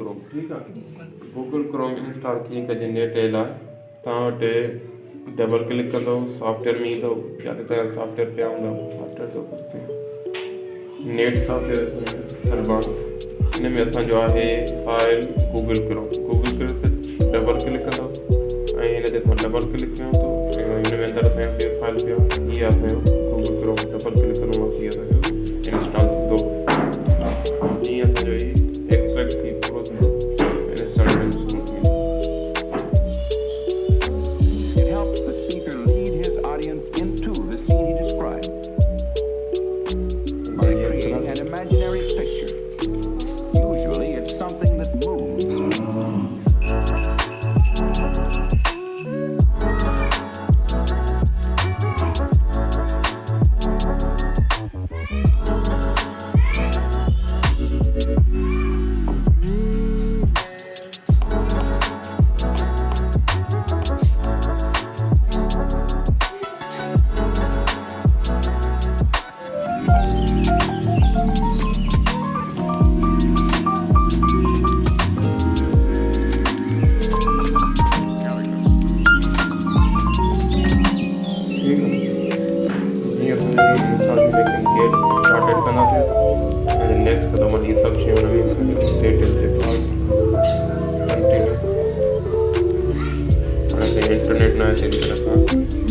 Chrome ठीक आहे Google Chrome install कीअं कजे नेट अहिड़ा तव्हां वटि डबल क्लिक कंदव सॉफ्टवेयर में ईंदव या त तव्हां सॉफ्टवेयर पिया हूंदव सॉफ्टवेयर जो नेट सॉफ्टवेयर सरबान हिन में असांजो आहे फाइल गूगल क्रोम ते डबल क्लिक कंदव ऐं हिन ते तव्हां डबल क्लिक कयो त हिन में अंदरि असांजो फाइल पियो आहे हीअ असांजो गूगल क्रोम डबल क्लिक कंदोमांसि हीअ असांजो इंस्टॉल थींदो हीअं असांजो ही एक्सट्रैक्ट थी पूरो थींदो install It helps the speaker lead his audience into the scene he described by creating an imaginary picture. Usually it's something that moves. Next कदम ये सब शयूं हुन में सेट डिफॉल्ट कंटिन्यू हाणे इंटरनेट न आहे तंहिंजी तरह सां